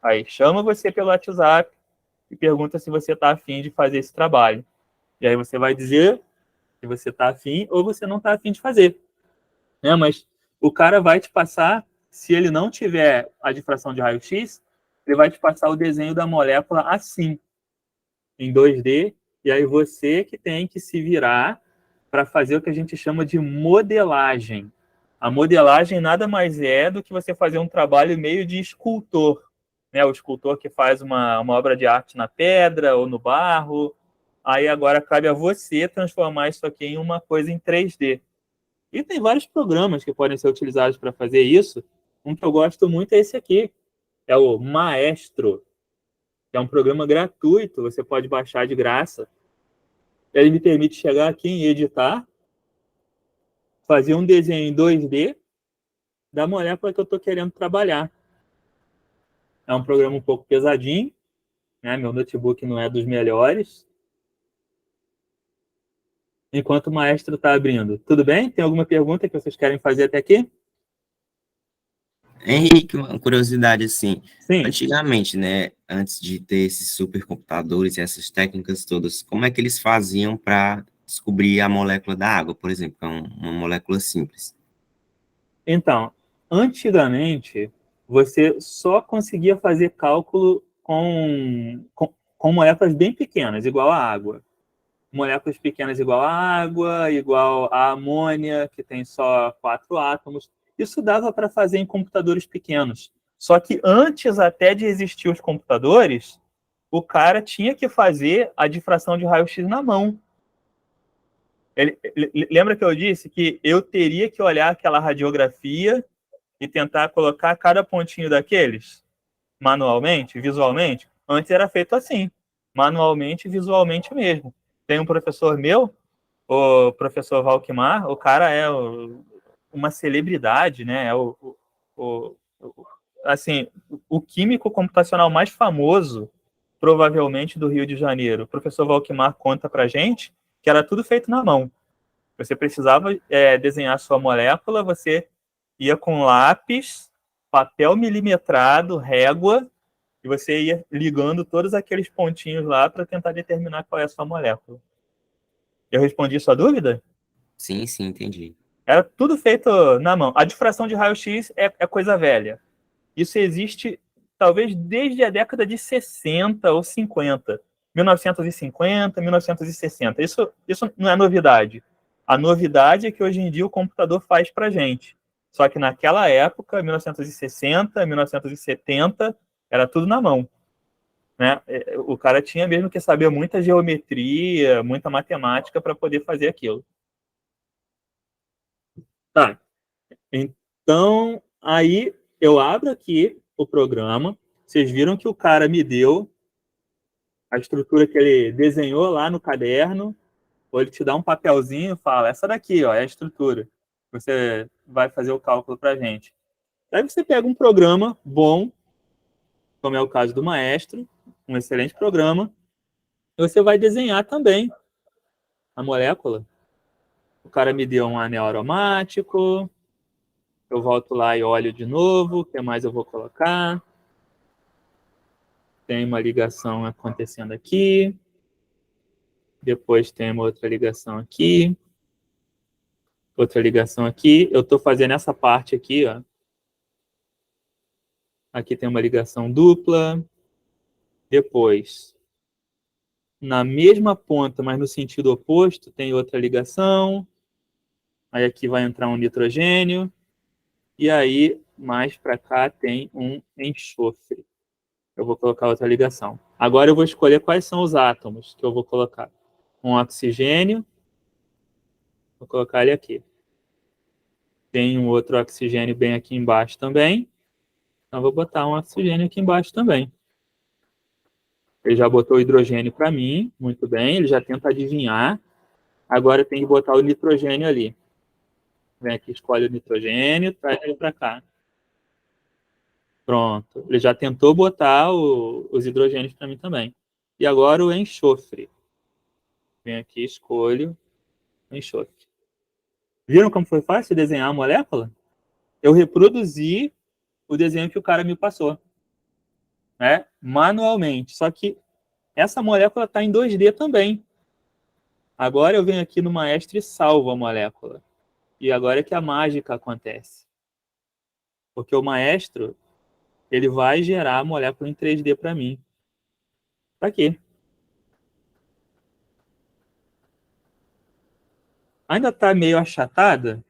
aí chama você pelo WhatsApp e pergunta se você está afim de fazer esse trabalho. E aí você vai dizer se você está afim ou você não está afim de fazer. Mas o cara vai te passar, se ele não tiver a difração de raio-x, ele vai te passar o desenho da molécula assim, em 2D, e aí você que tem que se virar para fazer o que a gente chama de modelagem. A modelagem nada mais é do que você fazer um trabalho meio de escultor, né? O escultor que faz uma obra de arte na pedra ou no barro. Aí agora cabe a você transformar isso aqui em uma coisa em 3D. E tem vários programas que podem ser utilizados para fazer isso. Um que eu gosto muito é esse aqui, é o Maestro, que é um programa gratuito, você pode baixar de graça. Ele me permite chegar aqui em editar, fazer um desenho em 2D da molécula que eu estou querendo trabalhar. É um programa um pouco pesadinho, né? Meu notebook não é dos melhores. Enquanto o Maestro está abrindo. Tudo bem? Tem alguma pergunta que vocês querem fazer até aqui? Henrique, uma curiosidade assim. Sim. Antigamente, né, antes de ter esses supercomputadores e essas técnicas todas, como é que eles faziam para descobrir a molécula da água, por exemplo, que é uma molécula simples? Então, antigamente, você só conseguia fazer cálculo com moléculas bem pequenas, igual a água. Moléculas pequenas igual a água, igual a amônia, que tem só 4 átomos. Isso dava para fazer em computadores pequenos. Só que antes até de existir os computadores, o cara tinha que fazer a difração de raio-x na mão. Lembra que eu disse que eu teria que olhar aquela radiografia e tentar colocar cada pontinho daqueles manualmente, visualmente? Antes era feito assim, manualmente e visualmente mesmo. Tem um professor meu, o professor Valquimar, o cara é uma celebridade, né? Assim, o químico computacional mais famoso, provavelmente, do Rio de Janeiro. O professor Valquimar conta pra gente que era tudo feito na mão. Você precisava desenhar sua molécula, você ia com lápis, papel milimetrado, régua, e você ia ligando todos aqueles pontinhos lá para tentar determinar qual é a sua molécula. Eu respondi sua dúvida? Sim, entendi. Era tudo feito na mão. A difração de raio-x é coisa velha. Isso existe, talvez, desde a década de 60 ou 50. 1950, 1960. Isso não é novidade. A novidade é que hoje em dia o computador faz para a gente. Só que naquela época, 1960, 1970, era tudo na mão. Né? O cara tinha mesmo que saber muita geometria, muita matemática para poder fazer aquilo. Tá. Então, aí eu abro aqui o programa. Vocês viram que o cara me deu a estrutura que ele desenhou lá no caderno, ou ele te dá um papelzinho e fala, essa daqui, ó, é a estrutura. Você vai fazer o cálculo para a gente. Aí você pega um programa bom, como é o caso do Maestro, um excelente programa, e você vai desenhar também a molécula. O cara me deu um anel aromático, eu volto lá e olho de novo, o que mais eu vou colocar? Tem uma ligação acontecendo aqui, depois tem uma outra ligação aqui, outra ligação aqui. Eu estou fazendo essa parte aqui, ó. Aqui tem uma ligação dupla. Depois, na mesma ponta, mas no sentido oposto, tem outra ligação. Aí aqui vai entrar um nitrogênio. E aí, mais para cá tem um enxofre. Eu vou colocar outra ligação. Agora eu vou escolher quais são os átomos que eu vou colocar. Um oxigênio, vou colocar ele aqui. Tem um outro oxigênio bem aqui embaixo também. Então vou botar um oxigênio aqui embaixo também. Ele já botou o hidrogênio para mim, muito bem. Ele já tenta adivinhar. Agora tem que botar o nitrogênio ali. Vem aqui, escolhe o nitrogênio, traz ele para cá. Pronto. Ele já tentou botar os hidrogênios para mim também. E agora o enxofre. Vem aqui, escolho o enxofre. Viram como foi fácil desenhar a molécula? Eu reproduzi o desenho que o cara me passou, né? Manualmente. Só que essa molécula está em 2D também. Agora eu venho aqui no Maestro e salvo a molécula. E agora é que a mágica acontece. Porque o Maestro, ele vai gerar a molécula em 3D para mim. Para quê? Ainda está meio achatada?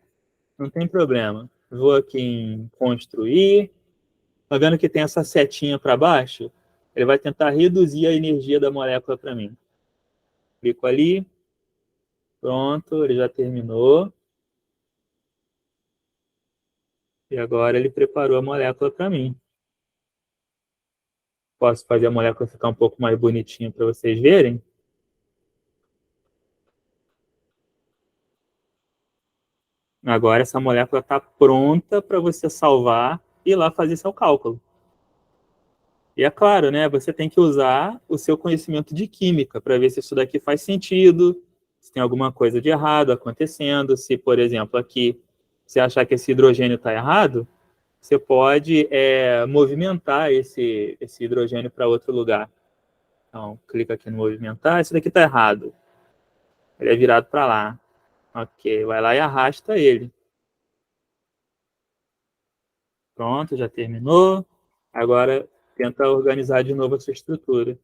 Não tem problema. Vou aqui em construir. Tá vendo que tem essa setinha para baixo? Ele vai tentar reduzir a energia da molécula para mim. Clico ali. Pronto, ele já terminou. E agora ele preparou a molécula para mim. Posso fazer a molécula ficar um pouco mais bonitinha para vocês verem? Agora essa molécula está pronta para você salvar e ir lá fazer seu cálculo. E é claro, né? Você tem que usar o seu conhecimento de química para ver se isso daqui faz sentido, se tem alguma coisa de errado acontecendo. Se, por exemplo, aqui você achar que esse hidrogênio está errado, você pode movimentar esse hidrogênio para outro lugar. Então, clica aqui no movimentar. Esse daqui está errado. Ele é virado para lá. Ok, vai lá e arrasta ele. Pronto, já terminou. Agora tenta organizar de novo a sua estrutura.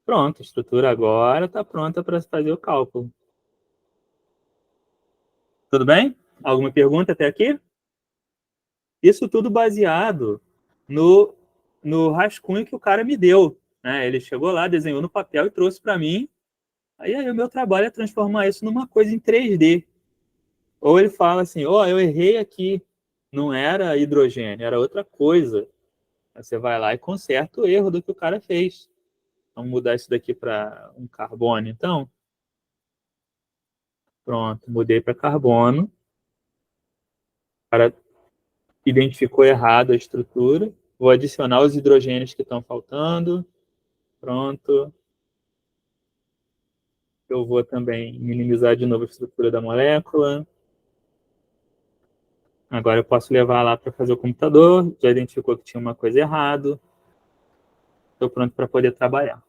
Pronto, a estrutura agora está pronta para fazer o cálculo. Tudo bem? Alguma pergunta até aqui? Isso tudo baseado no rascunho que o cara me deu, né? Ele chegou lá, desenhou no papel e trouxe para mim. Aí o meu trabalho é transformar isso numa coisa em 3D. Ou ele fala assim, eu errei aqui, não era hidrogênio, era outra coisa. Aí você vai lá e conserta o erro do que o cara fez. Vamos mudar isso daqui para um carbono, então. Pronto, mudei para carbono. O cara identificou errado a estrutura. Vou adicionar os hidrogênios que estão faltando. Pronto. Eu vou também minimizar de novo a estrutura da molécula. Agora eu posso levar lá para fazer o computador. Já identificou que tinha uma coisa errada. Estou pronto para poder trabalhar.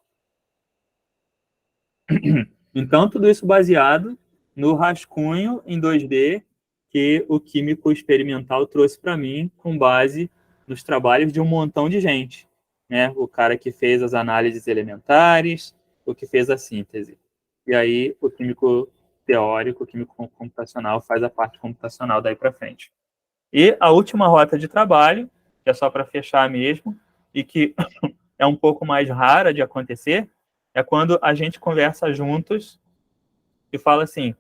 Então, tudo isso baseado no rascunho em 2D que o químico experimental trouxe para mim com base nos trabalhos de um montão de gente, né? O cara que fez as análises elementares, o que fez a síntese. E aí o químico teórico, o químico computacional faz a parte computacional daí para frente. E a última rota de trabalho, que é só para fechar mesmo, e que é um pouco mais rara de acontecer, é quando a gente conversa juntos e fala assim,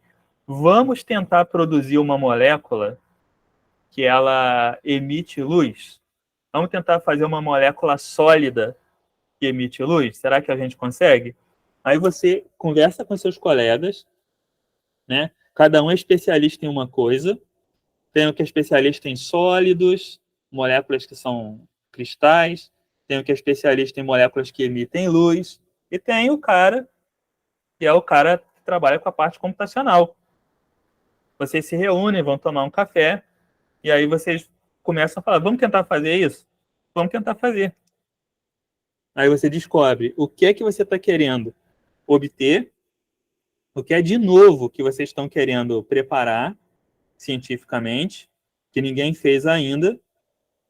vamos tentar produzir uma molécula que ela emite luz? Vamos tentar fazer uma molécula sólida que emite luz? Será que a gente consegue? Aí você conversa com seus colegas, né? Cada um é especialista em uma coisa. Tem o que é especialista em sólidos, moléculas que são cristais. Tem o que é especialista em moléculas que emitem luz. E tem o cara, que é o cara que trabalha com a parte computacional. Vocês se reúnem, vão tomar um café, e aí vocês começam a falar, vamos tentar fazer isso? Vamos tentar fazer. Aí você descobre o que é que você está querendo obter, o que é de novo que vocês estão querendo preparar cientificamente, que ninguém fez ainda.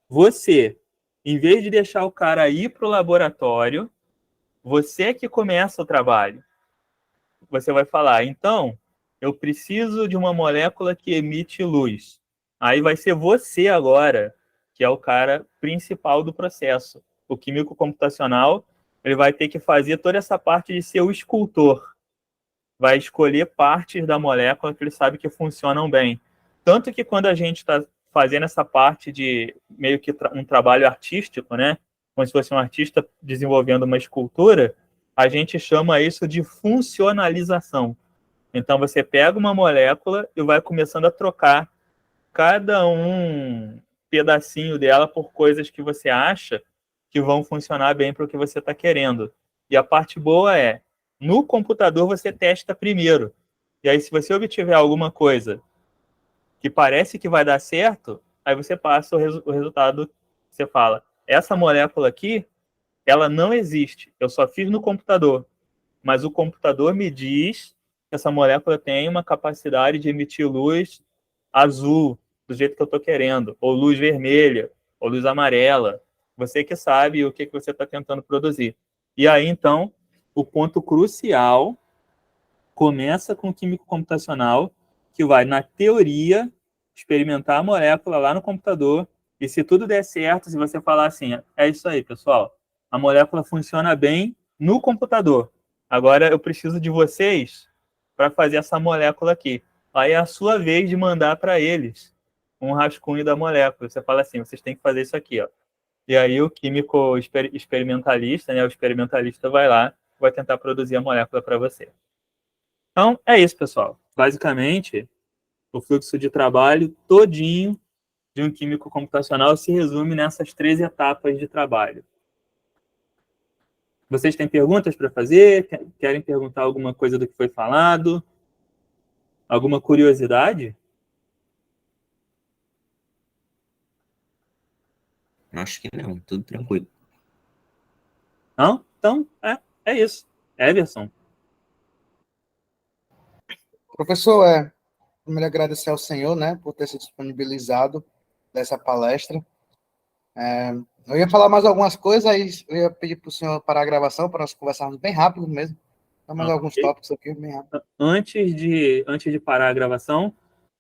Você, em vez de deixar o cara ir para o laboratório, você que começa o trabalho. Você vai falar, então, eu preciso de uma molécula que emite luz. Aí vai ser você agora, que é o cara principal do processo. O químico computacional, ele vai ter que fazer toda essa parte de ser o escultor. Vai escolher partes da molécula que ele sabe que funcionam bem. Tanto que quando a gente está fazendo essa parte de meio que um trabalho artístico, né? Como se fosse um artista desenvolvendo uma escultura, a gente chama isso de funcionalização. Então, você pega uma molécula e vai começando a trocar cada um pedacinho dela por coisas que você acha que vão funcionar bem para o que você está querendo. E a parte boa é, no computador você testa primeiro. E aí, se você obtiver alguma coisa que parece que vai dar certo, aí você passa o resultado, você fala, essa molécula aqui, ela não existe, eu só fiz no computador, mas o computador me diz que essa molécula tem uma capacidade de emitir luz azul, do jeito que eu estou querendo, ou luz vermelha, ou luz amarela. Você que sabe o que você está tentando produzir. E aí, então, o ponto crucial começa com o químico computacional, que vai, na teoria, experimentar a molécula lá no computador, e se tudo der certo, se você falar assim, é isso aí, pessoal, a molécula funciona bem no computador. Agora eu preciso de vocês para fazer essa molécula aqui. Aí é a sua vez de mandar para eles um rascunho da molécula. Você fala assim, vocês têm que fazer isso aqui, ó. E aí o químico experimentalista, né, o experimentalista vai lá, vai tentar produzir a molécula para você. Então, é isso, pessoal. Basicamente, o fluxo de trabalho todinho de um químico computacional se resume nessas 3 etapas de trabalho. Vocês têm perguntas para fazer? Querem perguntar alguma coisa do que foi falado? Alguma curiosidade? Acho que não, tudo tranquilo. Não? Então, é isso. Everson. Professor, primeiro agradecer ao senhor, né, por ter se disponibilizado dessa palestra. Eu ia falar mais algumas coisas, aí eu ia pedir para o senhor parar a gravação para nós conversarmos bem rápido mesmo. Então, mais alguns tópicos aqui, bem rápido. Antes de parar a gravação,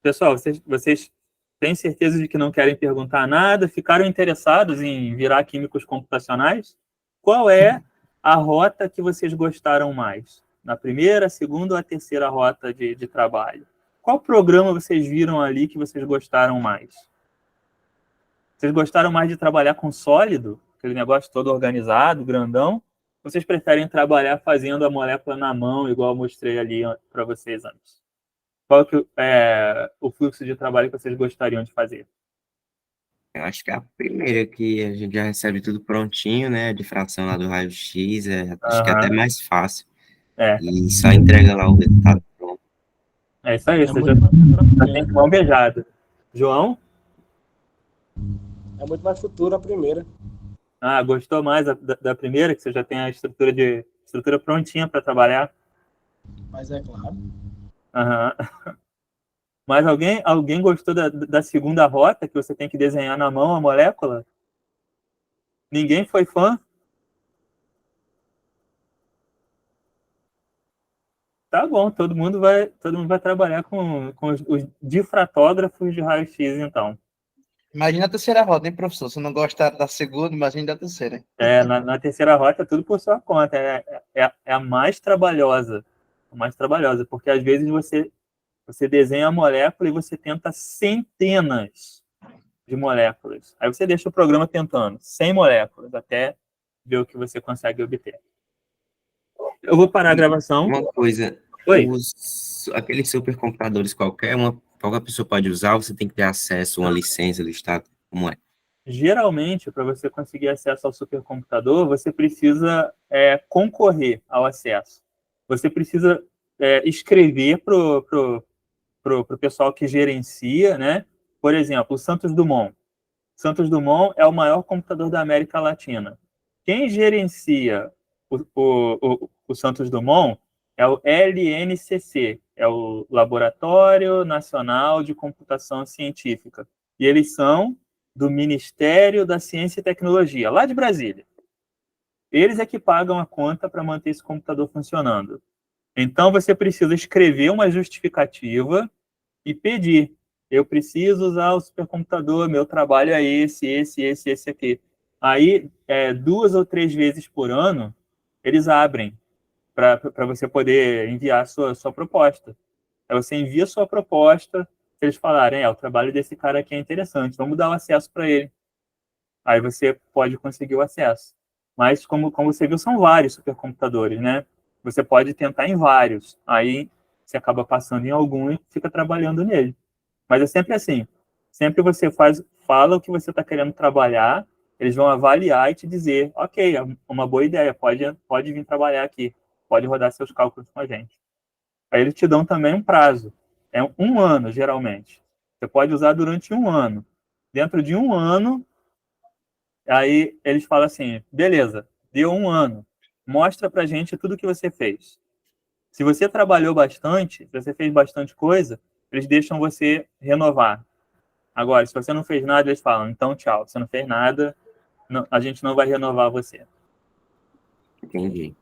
pessoal, vocês têm certeza de que não querem perguntar nada? Ficaram interessados em virar químicos computacionais? Qual é a rota que vocês gostaram mais? Na primeira, segunda ou a terceira rota de trabalho? Qual programa vocês viram ali que vocês gostaram mais? Vocês gostaram mais de trabalhar com sólido? Aquele negócio todo organizado, grandão? Ou vocês preferem trabalhar fazendo a molécula na mão, igual eu mostrei ali para vocês antes? Qual que é o fluxo de trabalho que vocês gostariam de fazer? Eu acho que a primeira que a gente já recebe tudo prontinho, né? A difração lá do raio-x, acho que é até mais fácil. E só entrega lá o resultado pronto. É isso aí, você já tem mão beijada. João? É muito mais futuro a primeira. Gostou mais da primeira, que você já tem a estrutura prontinha para trabalhar? Mas é claro. Mas alguém gostou da segunda rota, que você tem que desenhar na mão a molécula? Ninguém foi fã? Tá bom, todo mundo vai trabalhar com os difratógrafos de raio-x, então. Imagina a terceira rota, hein, professor? Se não gostar da segunda, imagina da terceira, hein? Na terceira rota é tudo por sua conta. É a mais trabalhosa. A mais trabalhosa, porque às vezes você desenha a molécula e você tenta centenas de moléculas. Aí você deixa o programa tentando 100 moléculas até ver o que você consegue obter. Eu vou parar a gravação. Uma coisa, Oi. Aqueles supercomputadores qualquer pessoa pode usar, você tem que ter acesso a uma licença do Estado, como é? Geralmente, para você conseguir acesso ao supercomputador, você precisa concorrer ao acesso. Você precisa escrever para o pessoal que gerencia, né? Por exemplo, o Santos Dumont. Santos Dumont é o maior computador da América Latina. Quem gerencia o Santos Dumont é o LNCC, é o Laboratório Nacional de Computação Científica. E eles são do Ministério da Ciência e Tecnologia, lá de Brasília. Eles é que pagam a conta para manter esse computador funcionando. Então, você precisa escrever uma justificativa e pedir. Eu preciso usar o supercomputador, meu trabalho é esse aqui. Aí, 2 ou 3 vezes por ano, eles abrem para você poder enviar sua proposta. Aí você envia sua proposta, se eles falarem, o trabalho desse cara aqui é interessante, vamos dar o acesso para ele. Aí você pode conseguir o acesso. Mas, como você viu, são vários supercomputadores, né? Você pode tentar em vários. Aí você acaba passando em algum e fica trabalhando nele. Mas é sempre assim. Sempre você fala o que você está querendo trabalhar, eles vão avaliar e te dizer, ok, é uma boa ideia, pode vir trabalhar aqui, pode rodar seus cálculos com a gente. Aí eles te dão também um prazo. É 1 ano, geralmente. Você pode usar durante 1 ano. Dentro de 1 ano, aí eles falam assim, beleza, deu 1 ano, mostra pra gente tudo que você fez. Se você trabalhou bastante, se você fez bastante coisa, eles deixam você renovar. Agora, se você não fez nada, eles falam, então tchau, você não fez nada, a gente não vai renovar você. Entendi.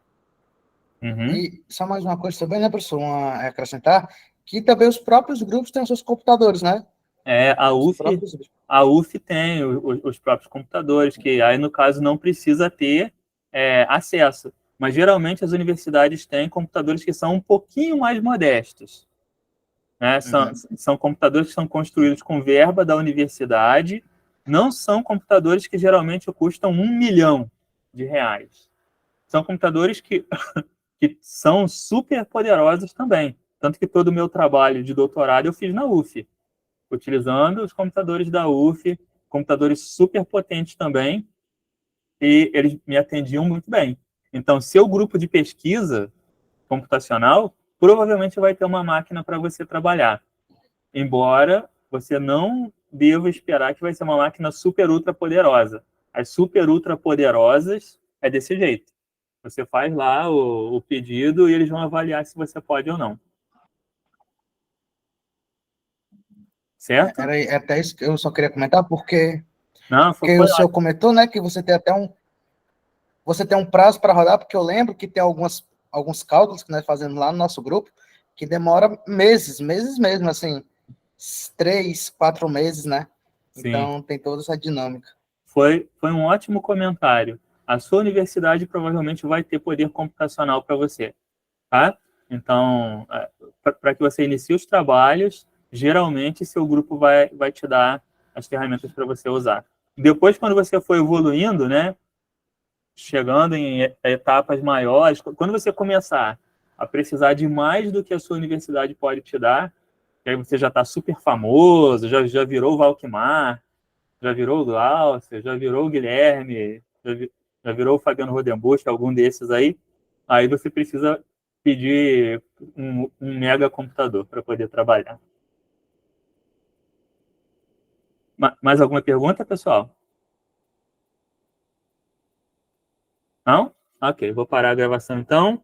Uhum. E só mais uma coisa também, né, professor, acrescentar, que também os próprios grupos têm os seus computadores, né? A UF tem os próprios computadores, que aí, no caso, não precisa ter acesso. Mas, geralmente, as universidades têm computadores que são um pouquinho mais modestos. Né? São computadores que são construídos com verba da universidade, não são computadores que geralmente custam R$1 milhão. São computadores que são super poderosos também. Tanto que todo o meu trabalho de doutorado eu fiz na UF, utilizando os computadores da UF, computadores super potentes também, e eles me atendiam muito bem. Então, seu grupo de pesquisa computacional provavelmente vai ter uma máquina para você trabalhar, embora você não deva esperar que vai ser uma máquina super ultra poderosa. As super ultra poderosas é desse jeito. Você faz lá o pedido e eles vão avaliar se você pode ou não. Certo? Era até isso que eu só queria comentar, porque Foi o senhor comentou, né, que você tem até um prazo para rodar, porque eu lembro que tem alguns cálculos que nós fazemos lá no nosso grupo, que demora meses mesmo, assim, 3, 4 meses, né? Sim. Então tem toda essa dinâmica. Foi um ótimo comentário. A sua universidade provavelmente vai ter poder computacional para você, tá? Então, para que você inicie os trabalhos, geralmente seu grupo vai te dar as ferramentas para você usar. Depois, quando você for evoluindo, né, chegando em etapas maiores, quando você começar a precisar de mais do que a sua universidade pode te dar, aí você já está super famoso, já virou o Valquimar, já virou o Glaucio, já virou o Guilherme, já virou o Fabiano Rodenbusch, algum desses aí você precisa pedir um mega computador para poder trabalhar. Mais alguma pergunta, pessoal? Não? Ok, vou parar a gravação então.